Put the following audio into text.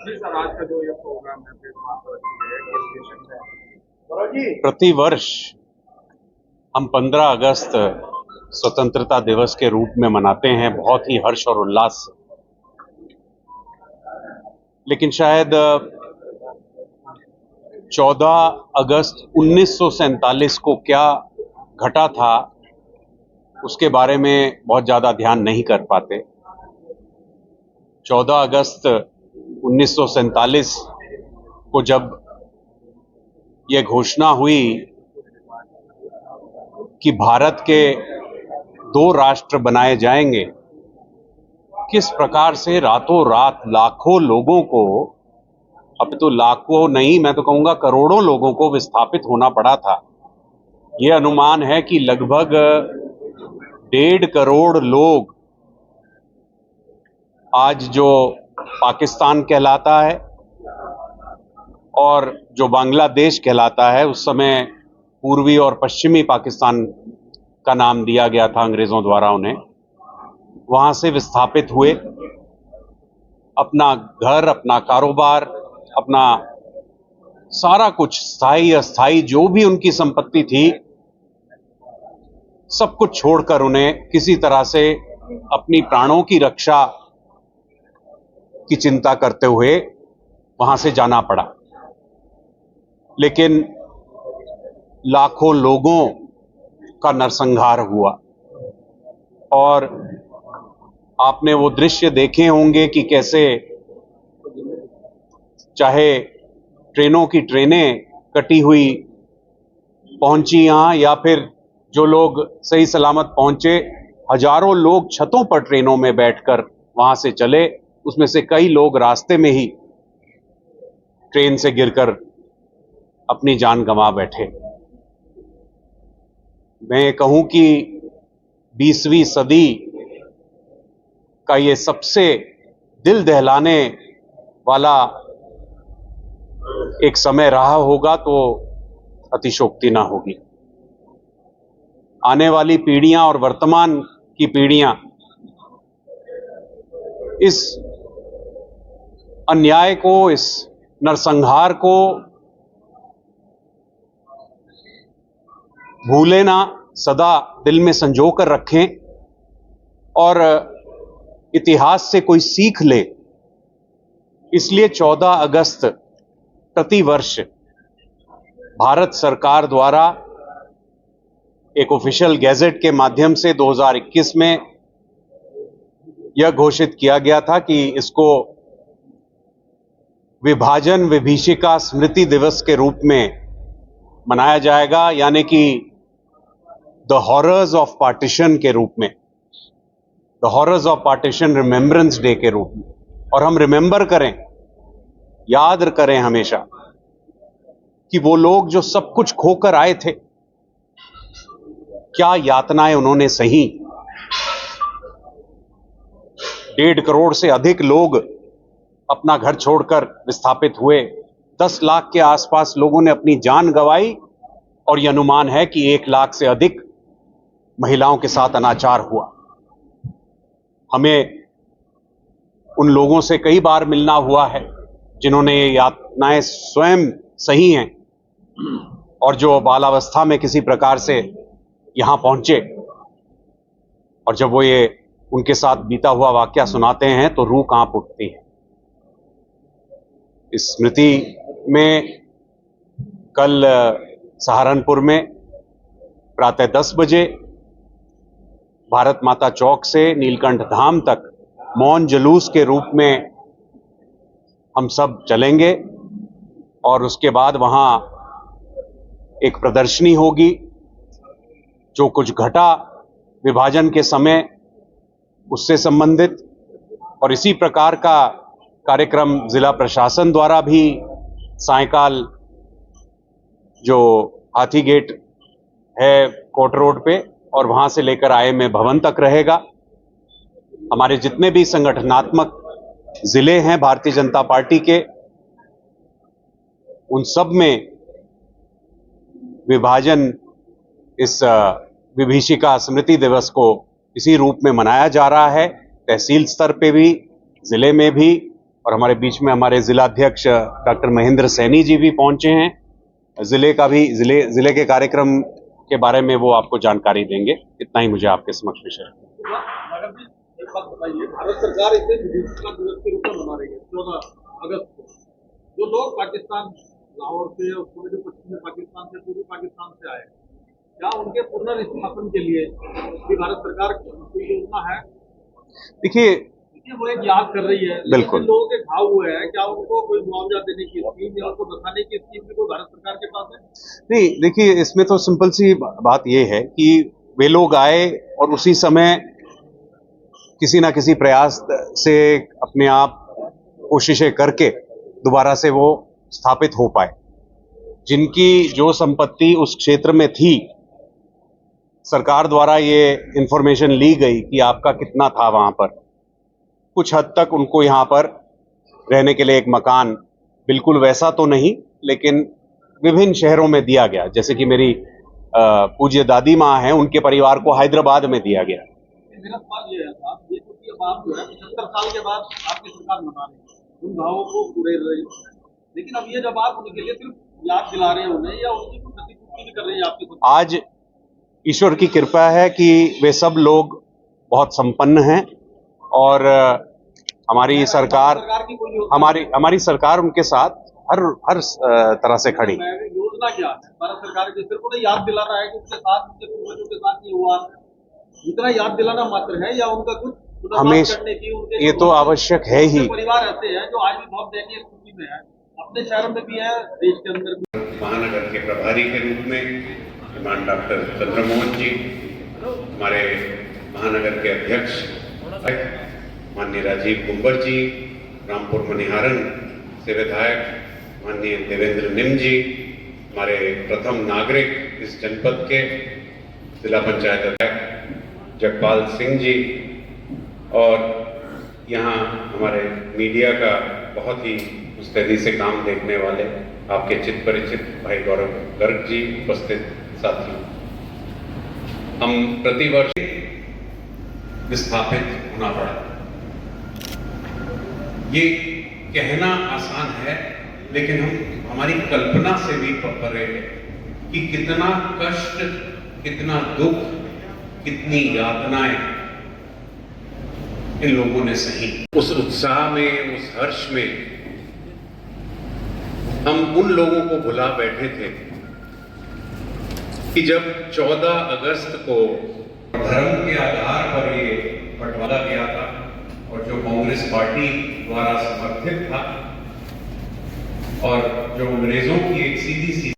जी sir, आज का जो ये प्रोग्राम है प्रेस वार्ता है किस विषय में? प्रतिवर्ष हम 15 अगस्त स्वतंत्रता दिवस के रूप में मनाते हैं बहुत ही हर्ष और उल्लास से। लेकिन शायद 14 अगस्त 1947 को क्या घटा था उसके बारे में बहुत ज़्यादा ध्यान नहीं कर पाते। 14 अगस्त 1947 को जब यह घोषणा हुई कि भारत के दो राष्ट्र बनाए जाएंगे, किस प्रकार से रातों रात लाखों लोगों को, अब तो लाखों नहीं मैं तो कहूंगा करोड़ों लोगों को विस्थापित होना पड़ा था। यह अनुमान है कि लगभग 1.5 करोड़ लोग आज जो पाकिस्तान कहलाता है और जो बांग्लादेश कहलाता है, उस समय पूर्वी और पश्चिमी पाकिस्तान का नाम दिया गया था अंग्रेजों द्वारा उन्हें, वहां से विस्थापित हुए। अपना घर, अपना कारोबार, अपना सारा कुछ स्थायी अस्थायी जो भी उनकी संपत्ति थी, सब कुछ छोड़कर उन्हें किसी तरह से अपनी प्राणों की रक्षा की चिंता करते हुए वहां से जाना पड़ा। लेकिन लाखों लोगों का नरसंहार हुआ और आपने वो दृश्य देखे होंगे कि कैसे चाहे ट्रेनों की ट्रेनें कटी हुई पहुंची यहां, या फिर जो लोग सही सलामत पहुंचे, हजारों लोग छतों पर ट्रेनों में बैठकर वहां से चले। उसमें से कई लोग रास्ते में ही ट्रेन से गिरकर अपनी जान गंवा बैठे। मैं कहूं कि 20वीं सदी का ये सबसे दिल दहलाने वाला एक समय रहा होगा तो अतिशयोक्ति ना होगी। आने वाली पीढ़ियां और वर्तमान की पीढ़ियां इस अन्याय को, इस नरसंहार को भूले ना, सदा दिल में संजो कर रखें और इतिहास से कोई सीख ले। इसलिए 14 अगस्त प्रतिवर्ष भारत सरकार द्वारा एक ऑफिशियल गैजेट के माध्यम से 2021 में यह घोषित किया गया था कि इसको विभाजन विभीषिका स्मृति दिवस के रूप में मनाया जाएगा, यानी कि द हॉरर्स ऑफ पार्टीशन के रूप में, the horrors of partition remembrance day के रूप में। और हम रिमेंबर करें, याद करें हमेशा कि वो लोग जो सब कुछ खोकर आए थे, क्या यातनाएं उन्होंने सही। 1.5 करोड़ से अधिक लोग अपना घर छोड़कर विस्थापित हुए। 10 लाख के आसपास लोगों ने अपनी जान गंवाई और यह अनुमान है कि 1 लाख से अधिक महिलाओं के साथ अनाचार हुआ। हमें उन लोगों से कई बार मिलना हुआ है जिन्होंने ये यातनाएं स्वयं सही हैं और जो बालावस्था में किसी प्रकार से यहां पहुंचे, और जब वो ये उनके साथ बीता हुआ वाकया सुनाते हैं तो रूह कांप उठती है। इस स्मृति में कल सहारनपुर में प्रातः 10 बजे भारत माता चौक से नीलकंठ धाम तक मौन जुलूस के रूप में हम सब चलेंगे और उसके बाद वहां एक प्रदर्शनी होगी। जो कुछ घटा विभाजन के समय उससे संबंधित, और इसी प्रकार का कार्यक्रम जिला प्रशासन द्वारा भी सायंकाल जो हाथी गेट है कोर्ट रोड पे और वहां से लेकर IMA भवन तक रहेगा। हमारे जितने भी संगठनात्मक जिले हैं भारतीय जनता पार्टी के, उन सब में विभाजन इस विभीषिका स्मृति दिवस को इसी रूप में मनाया जा रहा है। तहसील स्तर पे भी, जिले में भी, और हमारे बीच में हमारे जिलाध्यक्ष डॉक्टर महेंद्र सैनी जी भी पहुंचे हैं। जिले के कार्यक्रम के बारे में वो आपको जानकारी देंगे। इतना ही मुझे आपके समक्ष विषय है। मैडम जी, एक बात बताइए, भारत सरकार इसे विभिन्नता दिवस के रूप में मना रही है 14 अगस्त को। जो लोग पाकिस्तान, लाहौर से, उसमें जो पश्चिमी पाकिस्तान से, पूर्वी पाकिस्तान से आए, क्या उनके पुनर्स्थापन के लिए भी भारत सरकार कोई योजना है? देखिए, वो एक याद कर रही है, बिल्कुल। लेकिन लोगों के घाव हुए हैं, क्या उनको कोई मुआवजा देने की स्कीम या उनको बसाने की स्कीम भी कोई भारत सरकार के पास है? नहीं, देखिए, इसमें तो सिंपल सी बात यह है कि वे लोग आए और उसी समय किसी ना किसी प्रयास से अपने आप कोशिशें करके दोबारा से वो स्थापित हो पाए। जिनकी जो संपत्ति उस क्षेत्र में थी, सरकार द्वारा ये इंफॉर्मेशन ली गई कि आपका कितना था वहां पर। कुछ हद तक उनको यहाँ पर रहने के लिए एक मकान, बिल्कुल वैसा तो नहीं, लेकिन विभिन्न शहरों में दिया गया। जैसे कि मेरी पूज्य दादी माँ हैं, उनके परिवार को हैदराबाद में दिया गया। मेरा सवाल ये है साहब, ये क्योंकि अब आप जो है 75 साल के बाद आपकी सरकार मना रही है, उन भावों को पूरे रही है, लेकिन अब ये जब आप उनके लिए सिर्फ याद दिला रहे हैं उन्हें, या उनकी कुछ प्रतिपूर्ति नहीं कर रही है आपकी सरकार? आज ईश्वर की कृपा है कि वे सब लोग बहुत संपन्न हैं और हमारी सरकार हमारी सरकार उनके साथ हर तरह से खड़ी। योजना क्या है भारत सरकार की? सिर्फ उन्हें याद दिलाना है कि उनके साथ, उनके पूर्वजों के साथ ये हुआ, इतना याद दिलाना मात्र है, या उनका कुछ हमेशा करने की उनके ये तो आवश्यक है ही। परिवार ऐसे हैं जो आज भी बहुत दयनीय स्थिति में है, अपने शहर में भी है, देश के अंदर भी। महानगर के प्रभारी के रूप में श्रीमान डॉक्टर चंद्रमोहन जी, हमारे महानगर के अध्यक्ष माननीय राजीव कुंबर जी, रामपुर मनिहारन से विधायक माननीय देवेंद्र निम जी, हमारे प्रथम नागरिक इस जनपद के जिला पंचायत अध्यक्ष जगपाल सिंह जी, और यहाँ हमारे मीडिया का बहुत ही मुस्तैदी से काम देखने वाले आपके चित परिचित भाई गौरव गर्ग जी, उपस्थित साथियों। हम प्रतिवर्ष विस्थापित होना पड़ा। ये कहना आसान है, लेकिन हमारी कल्पना से भी परे है कि कितना कष्ट, कितना दुख, कितनी यातनाएं इन लोगों ने सही। उस उत्साह में, उस हर्ष में हम उन लोगों को भुला बैठे थे कि जब 14 अगस्त को धर्म के आधार पर ये बंटवारा गया था और जो कांग्रेस पार्टी द्वारा समर्थित था और जो अंग्रेजों की एक सीधी सी